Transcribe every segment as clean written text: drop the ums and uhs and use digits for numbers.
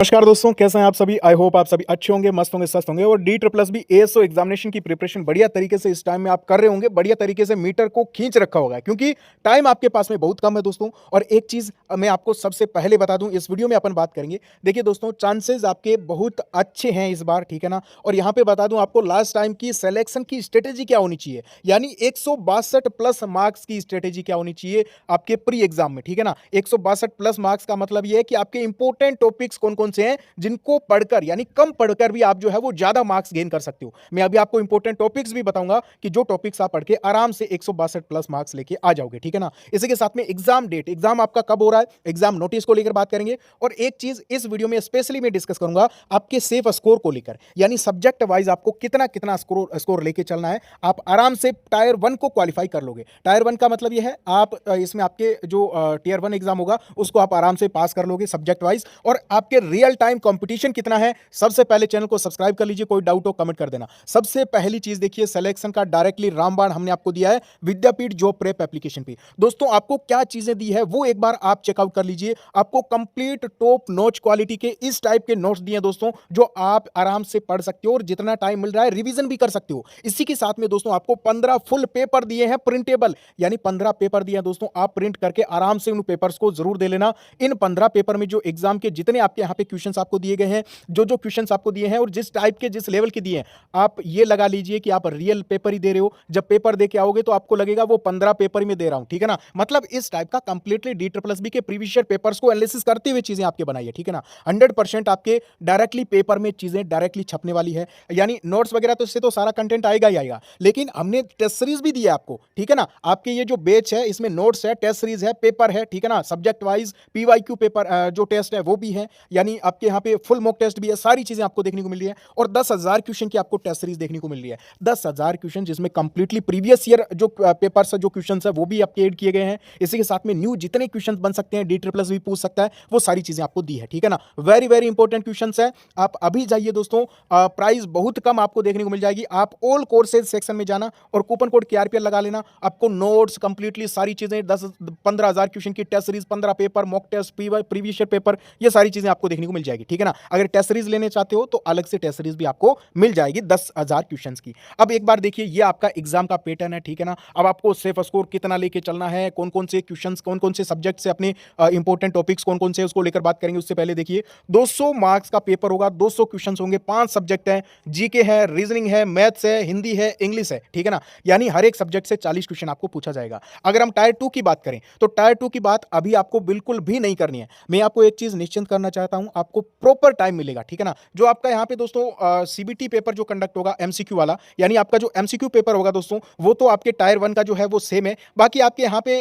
नमस्कार दोस्तों, कैसे हैं आप सभी। आई होप आप सभी अच्छे होंगे, मस्त होंगे, स्वस्थ होंगे। और D triple B ASO examination की प्रिपरेशन बढ़िया तरीके से इस टाइम में आप कर रहे होंगे, बढ़िया तरीके से मीटर को खींच रखा होगा, क्योंकि टाइम आपके पास में बहुत कम है दोस्तों। और एक चीज मैं आपको सबसे पहले बता दूं, इस वीडियो में अपन बात करेंगे। देखिए दोस्तों, चांसेस आपके बहुत अच्छे हैं इस बार, ठीक है ना। और यहाँ पे बता दूं आपको, लास्ट टाइम की सिलेक्शन की स्ट्रेटेजी क्या होनी चाहिए, यानी 162 प्लस मार्क्स की स्ट्रेटेजी क्या होनी चाहिए आपके प्री एग्जाम में, ठीक है ना। 162 प्लस मार्क्स का मतलब ये है कि आपके इंपॉर्टेंट टॉपिक्स कौन कौन से हैं जिनको पढ़कर, यानी कम पढ़कर भी आप जो है वो ज्यादा मार्क्स गेन कर सकते हो। मैं अभी आपको इंपॉर्टेंट टॉपिक्स भी बताऊंगा कि जो टॉपिक्स आप पढ़ के आराम से 162 प्लस मार्क्स लेके आ जाओगे, ठीक है ना। इसी के साथ में एग्जाम डेट, एग्जाम आपका कब हो रहा है, एग्जाम नोटिस को लेकर बात करेंगे। और एक चीज इस वीडियो में स्पेशली मैं डिस्कस करूंगा आपके सेफ स्कोर को लेकर, यानी सब्जेक्ट वाइज आपको कितना कितना स्कोर लेके चलना है। आप आराम से टायर 1 को क्वालिफाई कर लोगे। टायर 1 का मतलब यह है आप इसमें आपके जो टीयर 1 एग्जाम होगा उसको आप आराम से पास कर लोगे सब्जेक्ट वाइज। और आपके रियल टाइम कंपटीशन कितना है, सबसे पहले चैनल को सब्सक्राइब कर लीजिए, कोई डाउट हो कमेंट कर देना। सबसे पहली चीज देखिए, सिलेक्शन का डायरेक्टली रामबाण हमने आपको दिया है विद्यापीठ जॉब प्रेप एप्लीकेशन पे। दोस्तों आपको क्या चीजें दी है वो एक बार आप चेकआउट कर लीजिए। आपको कंप्लीट टॉप नॉच क्वालिटी के इस टाइप के नोट्स दिए दोस्तों, जो आप आराम से पढ़ सकते हो और जितना टाइम मिल रहा है रिवीजन भी कर सकते हो। इसी के साथ में दोस्तों आपको 15 फुल पेपर दिए हैं प्रिंटेबल, यानी 15 पेपर दिए हैं दोस्तों। आप प्रिंट करके आराम से उन पेपर्स को जरूर दे लेना। इन 15 पेपर में जो एग्जाम के जितने आपके यहाँ पे क्वेश्चंस आपको दिए गए हैं, जो क्वेश्चंस आपको दिए हैं और जिस टाइप के जिस लेवल के दिए हैं, आप ये लगा लीजिए कि आप रियल पेपर ही दे रहे हो। जब पेपर दे के आओगे तो आपको लगेगा वो 15 पेपर ही में दे रहा हूं, ठीक है ना। मतलब इस टाइप का कंप्लीटली डी ट्रिपल बी के प्रीवियस ईयर पेपर्स को एनालिसिस करते हुए चीजें आपके बनाई है, ठीक है ना। 100% आपके डायरेक्टली पेपर में चीजें डायरेक्टली छपने वाली है, यानी नोट्स वगैरह तो इससे तो सारा कंटेंट आएगा ही आएगा, लेकिन हमने टेस्ट सीरीज भी दी है आपको, ठीक है ना। आपके ये जो बैच है इसमें नोट्स है, टेस्ट सीरीज है, पेपर है, ठीक है ना। सब्जेक्ट वाइज पीवाईक्यू पेपर जो टेस्ट है वो भी है, यानी आपके यहाँ पे फुल मॉक टेस्ट भी है। सारी चीजें आपको देखने को मिल रही है। और 10,000 क्वेश्चन की आपको टेस्ट सीरीज देखने को मिल रही है। 10,000 क्वेश्चन जिसमें कंप्लीटली प्रीवियस ईयर जो पेपर्स जो क्वेश्चन है वो भी आपके ऐड किए गए हैं। इसी के साथ में न्यू जितने क्वेश्चन बन सकते हैं, डी ट्रिपल भी पूछ सकता है, वो सारी चीजें आपको दी है, ठीक है ना। वेरी वेरी इंपॉर्टेंट क्वेश्चन है। आप अभी जाइए दोस्तों, प्राइस बहुत कम आपको देखने को मिल जाएगी। आप ऑल कोर्सेज सेक्शन में जाना और कूपन कोड KRPL लगा लेना। आपको नोट्स कंप्लीटली सारी चीजें 10-15,000 क्वेश्चन की test series, 15 paper, mock test, previous year paper, ये सारी चीजें आपको देखने को मिल जाएगी, ठीक है ना। अगर टेस्ट सीरीज लेने चाहते हो तो अलग से टेस्ट सीरीज भी आपको मिल जाएगी 10,000 क्वेश्चंस की। अब एक बार देखिए, ये आपका एग्जाम का पैटर्न है, ठीक है ना। अब आपको सेफ स्कोर कितना लेके चलना है, कौन कौन से क्वेश्चंस, कौन कौन से सब्जेक्ट से अपने इंपॉर्टेंट टॉपिक्स कौन कौन से उसको लेकर बात करेंगे। उससे पहले देखिए, 200 मार्क्स का पेपर होगा, 200 क्वेश्चंस होंगे, 5 सब्जेक्ट हैं, जीके है, रीजनिंग है, मैथ्स है, हिंदी है, इंग्लिश है, ठीक है ना। यानी हर एक सब्जेक्ट से 40 क्वेश्चन आपको पूछा जाएगा। अगर हम टायर 2 की बात करें तो टायर 2 की बात अभी आपको बिल्कुल भी नहीं करनी है। मैं आपको एक चीज निश्चिंत करना चाहता हूं, आपको प्रॉपर टाइम मिलेगा, ठीक है ना। जो आपका यहाँ पे दोस्तों सीबीटी पेपर जो कंडक्ट होगा एमसीक्यू वाला, यानी आपका जो एमसीक्यू पेपर होगा दोस्तों, वो तो आपके टायर 1 का जो है वो सेम है। बाकी आपके यहाँ पे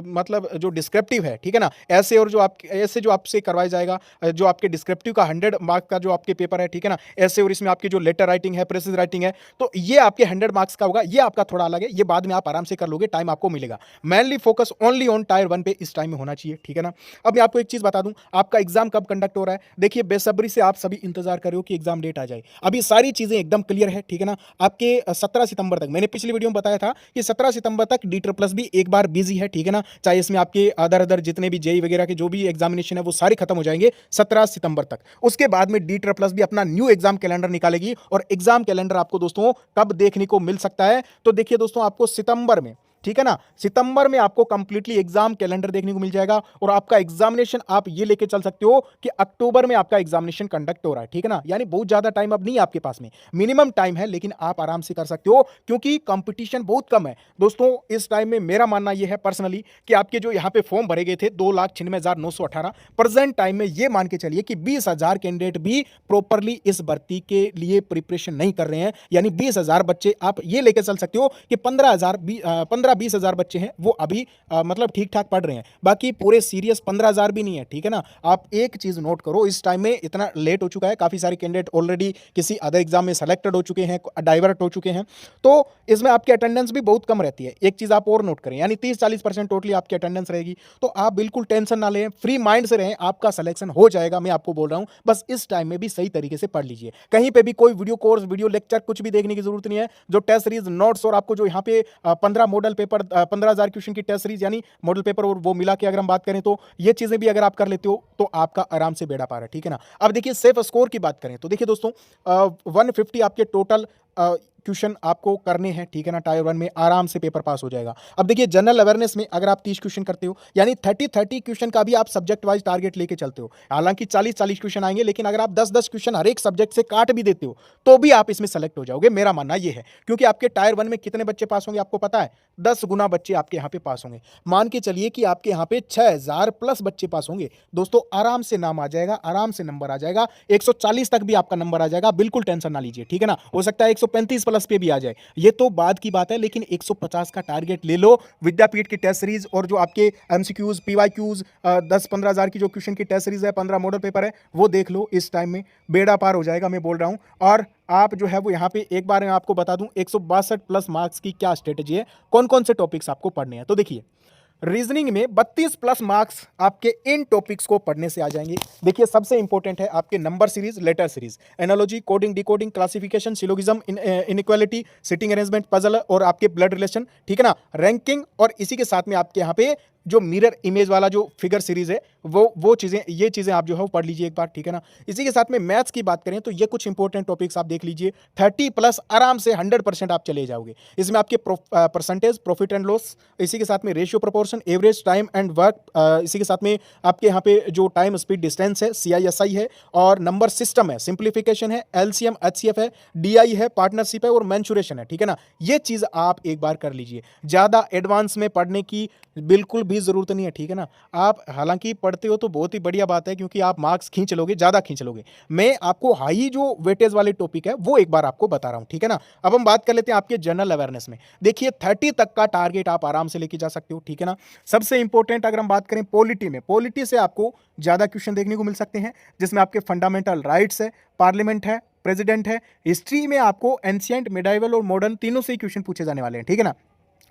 मतलब जो डिस्क्रिप्टिव है, ठीक है ना, ऐसे और जो आप ऐसे जो आपसे करवाया जाएगा, जो आपके डिस्क्रिप्टिव का 100 मार्क्स का जो आपके पेपर है, ठीक है ना, ऐसे और इसमें आपकी जो लेटर राइटिंग है, प्रेसिज राइटिंग है, तो ये आपके 100 मार्क्स का होगा। ये आपका थोड़ा अलग है, ये बाद में आप आराम से कर लोगे, टाइम आपको मिलेगा। Mainly focus only on tyre 1 पे इस टाइम में होना चाहिए, ठीक है ना। अब मैं आपको एक चीज बता दूं, आपका एग्जाम कब कंडक्ट हो रहा है। देखिए, बेसब्री से आप सभी इंतजार कर रहे हो कि एग्जाम डेट आ जाए। अभी सारी चीजें एकदम क्लियर है, ठीक है ना। आपके 17 सितंबर तक, मैंने पिछली वीडियो में बताया था कि 17 सितंबर तक डी ट्रिपल भी एक बार बिजी है, ठीक है ना। चाहे इसमें आपके अदर जितने भी जेई वगैरह के जो भी एग्जामिनेशन है वो सारे खत्म हो जाएंगे 17 सितंबर तक। उसके बाद में डी ट्रिपल भी अपना न्यू एग्जाम कैलेंडर निकालेगी। और एग्जाम कैलेंडर आपको दोस्तों कब देखने को मिल सकता है, तो देखिए दोस्तों, आपको सितंबर में, ठीक है ना, सितंबर में आपको कंप्लीटली एग्जाम कैलेंडर देखने को मिल जाएगा। और आपका एग्जामिनेशन आप ये लेके चल सकते हो कि अक्टूबर में आपका एग्जामिनेशन कंडक्ट हो रहा है, ठीक है ना। यानी बहुत ज्यादा टाइम अब नहीं आपके पास में, मिनिमम टाइम है, लेकिन आप आराम से कर सकते हो क्योंकि कंपटीशन बहुत कम है दोस्तों। इस टाइम में मेरा मानना यह है पर्सनली कि आपके जो यहाँ पे फॉर्म भरे गए थे 2,96,918, प्रेजेंट टाइम में ये मान के चलिए कि 20,000 कैंडिडेट भी प्रॉपरली इस भर्ती के लिए प्रिपरेशन नहीं कर रहे हैं। यानी 20,000 बच्चे, आप ये लेके चल सकते हो कि 15-20,000 बच्चे हैं वो अभी मतलब ठीक ठाक पढ़ रहे हैं। बाकी पूरे सीरियस 15,000 भी नहीं है, ठीक है ना। आप एक चीज नोट करो, इस टाइम में इतना लेट हो चुका है, काफी सारे कैंडिडेट ऑलरेडी किसी अदर एग्जाम में सेलेक्टेड हो चुके हैं, डाइवर्ट हो चुके हैं, तो इसमें आपकी अटेंडेंस भी बहुत कम रहती है। एक चीज आप और नोट करें, यानी 30-40% टोटली आपकी अटेंडेंस रहेगी। तो आप बिल्कुल टेंशन ना लें, फ्री माइंड से रहें, आपका सिलेक्शन हो जाएगा, मैं आपको बोल रहा हूं। बस इस टाइम में भी सही तरीके से पढ़ लीजिए, कहीं पे भी कोई वीडियो कोर्स, वीडियो लेक्चर कुछ भी देखने की जरूरत नहीं है। जो टेस्ट सीरीज, नोट्स और आपको जो यहाँ पे 15 मॉडल पेपर 15,000 क्वेश्चन की टेस्ट सीरीज यानी मॉडल पेपर और वो मिला के अगर हम बात करें तो ये चीजें भी अगर आप कर लेते हो तो आपका आराम से बेड़ा पार है, ठीक है ना। अब देखिए सेफ स्कोर की बात करें तो देखिए दोस्तों 150 आपके टोटल क्वेश्चन आपको करने हैं, ठीक है ना। टायर 1 में आराम से पेपर पास हो जाएगा। अब देखिए जनरल अवेयरनेस में अगर आप 30 क्वेश्चन करते हो यानी 30 क्वेश्चन का भी आप सब्जेक्ट वाइज टारगेट लेके चलते हो, हालांकि 40 क्वेश्चन आएंगे, लेकिन अगर आप 10 क्वेश्चन हर एक सब्जेक्ट से काट भी देते हो तो भी आप इसमें सेलेक्ट हो जाओगे, मेरा मानना यह है। क्योंकि आपके टायर 1 में कितने बच्चे पास होंगे आपको पता है, 10 गुना बच्चे आपके यहाँ पे पास होंगे। मान के चलिए कि आपके यहाँ पे 6000 प्लस बच्चे पास होंगे दोस्तों, आराम से नाम आ जाएगा, आराम से नंबर आ जाएगा, 140 तक भी आपका नंबर आ जाएगा, बिल्कुल टेंशन ना लीजिए, ठीक है ना। हो सकता है 135 प्लस पे भी आ जाए, ये तो बाद की बात है, लेकिन 150 का टारगेट ले लो। विद्यापीठ की टेस्ट सीरीज और जो आपके एमसीक्यूज पीवाईक्यूज 10-15 हजार की जो क्वेश्चन की टेस्ट सीरीज है, 15 मॉडल पेपर है, वो देख लो। इस टाइम में बेड़ा पार हो जाएगा, मैं बोल रहा हूं। और आप जो है वो यहाँ पे एक बार मैं आपको बता दूं 162 प्लस मार्क्स की क्या स्ट्रेटेजी है, कौन कौन से टॉपिक्स आपको पढ़ने हैं। तो देखिए रीजनिंग में 32 प्लस मार्क्स आपके इन टॉपिक्स को पढ़ने से आ जाएंगे। देखिए सबसे इंपॉर्टेंट है आपके number series, letter series, analogy, coding, decoding, classification, syllogism, inequality, sitting arrangement, puzzle और आपके ब्लड रिलेशन, ठीक है ना, रैंकिंग। और इसी के साथ में आपके यहाँ पे जो मिरर इमेज वाला जो फिगर सीरीज है वो चीजें, ये चीजें आप जो है वो पढ़ लीजिए एक बार, ठीक है ना। इसी के साथ में मैथ्स की बात करें तो ये कुछ इंपॉर्टेंट टॉपिक्स आप देख लीजिए, 30 प्लस आराम से 100% आप चले जाओगे। इसमें आपके परसेंटेज, प्रॉफिट एंड लॉस, इसी के साथ में ratio proportion, average, time and work, इसी के साथ में आपके यहाँ पे जो टाइम स्पीड डिस्टेंस है, CISI है, और नंबर सिस्टम है, सिंप्लीफिकेशन है, LCM HCF है, DI है, पार्टनरशिप है और मेंसुरेशन है, ठीक है ना। ये चीज आप एक बार कर लीजिए, ज्यादा एडवांस में पढ़ने की बिल्कुल भी जरूरत नहीं है, ठीक है ना। आप हालांकि पढ़ते हो तो बहुत ही बढ़िया बात है, क्योंकि आप मार्क्स खींच लोगे, ज्यादा खींच लोगे। मैं आपको हाई जो वेटेज वाले टॉपिक है वो एक बार आपको बता रहा हूं, ठीक है ना। अब हम बात कर लेते हैं आपके जनरल अवेयरनेस में। देखिए 30 तक का टारगेट आप आराम से लेके जा सकते हो, ठीक है ना। सबसे इंपॉर्टेंट अगर हम बात करें पॉलिटी में, पॉलिटी से आपको ज्यादा क्वेश्चन देखने को मिल सकते हैं, जिसमें आपके फंडामेंटल राइट्स है, पार्लियामेंट है, प्रेसिडेंट है। हिस्ट्री में आपको एंशिएंट, मिडाइवल और मॉडर्न तीनों से ही क्वेश्चन पूछे जाने वाले हैं, ठीक है ना।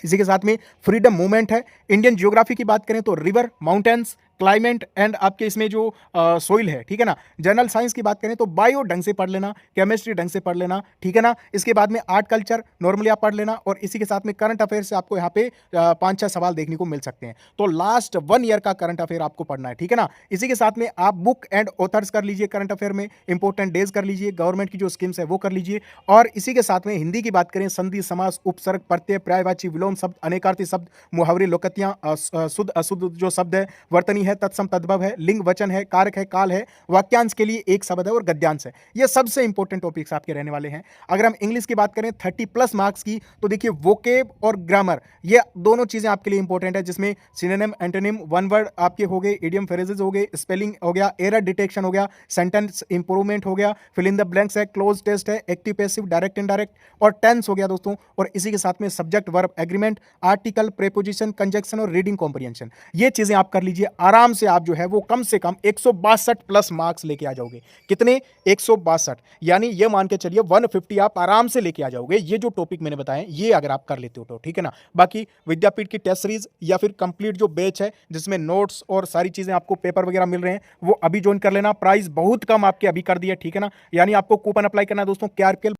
इसी के साथ में फ्रीडम मूवमेंट है। इंडियन ज्योग्राफी की बात करें तो रिवर, माउंटेन्स, क्लाइमेट एंड आपके इसमें जो सोइल है, ठीक है ना। जनरल साइंस की बात करें तो बायो ढंग से पढ़ लेना, केमिस्ट्री ढंग से पढ़ लेना, ठीक है ना। इसके बाद में आर्ट कल्चर नॉर्मली आप पढ़ लेना, और इसी के साथ में करंट अफेयर से आपको यहाँ पे 5-6 सवाल देखने को मिल सकते हैं। तो लास्ट 1 ईयर का करंट अफेयर आपको पढ़ना है, ठीक है ना। इसी के साथ में आप बुक एंड ऑथर्स कर लीजिए, करंट अफेयर में इंपॉर्टेंट डेज कर लीजिए, गवर्नमेंट की जो स्कीम्स है वो कर लीजिए। और इसी के साथ में हिंदी की बात करें, संधि, समास, उपसर्ग, प्रत्यय, पर्यायवाची, विलोम शब्द, अनेकार्थी शब्द, मुहावरे, लोकतियां, शुद्ध अशुद्ध जो शब्द है, वर्तनी है, तत्सम तद्भव है, लिंग वचन है, कारक है, काल है, वाक्यांश के लिए एक शब्द है और गद्यांश है। ये सबसे इंपॉर्टेंट टॉपिक्स आपके रहने वाले हैं। अगर हम इंग्लिश की बात करें 30 प्लस मार्क्स की, तो देखिए वोकेब और ग्रामर, ये दोनों चीजें आपके लिए इंपॉर्टेंट है, जिसमें सिनोनिम, एंटोनिम, वन वर्ड आपके हो गए, इडियम, फ्रेजेस हो गए, स्पेलिंग हो गया, एरर डिटेक्शन हो गया, सेंटेंस इंप्रूवमेंट हो गया, फिल इन द ब्लैंक्स है, क्लोज टेस्ट है, एक्टिव पैसिव, डायरेक्ट इनडायरेक्ट और टेंस हो गया दोस्तों। और इसी के साथ में subject verb agreement, article, preposition, conjunction और रीडिंग कॉम्प्रिहेंशन, ये चीजें आप कर लीजिए। आराम से आप जो है वो कम से कम 162 प्लस मार्क्स लेके आ जाओगे। कितने? 162, यानी ये मान के चलिए 150 आप आराम से लेके आ जाओगे। ये जो टॉपिक मैंने बताए ये अगर आप कर लेते हो तो, ठीक है ना। बाकी विद्यापीठ की टेस्ट सीरीज या फिर कंप्लीट जो बैच है जिसमें नोट्स और सारी चीजें आपको पेपर वगैरह मिल रहे हैं, वो अभी ज्वाइन कर लेना। प्राइस बहुत कम आपके अभी कर दिया, ठीक है ना। यानी आपको कूपन अप्लाई करना है दोस्तों, KRPL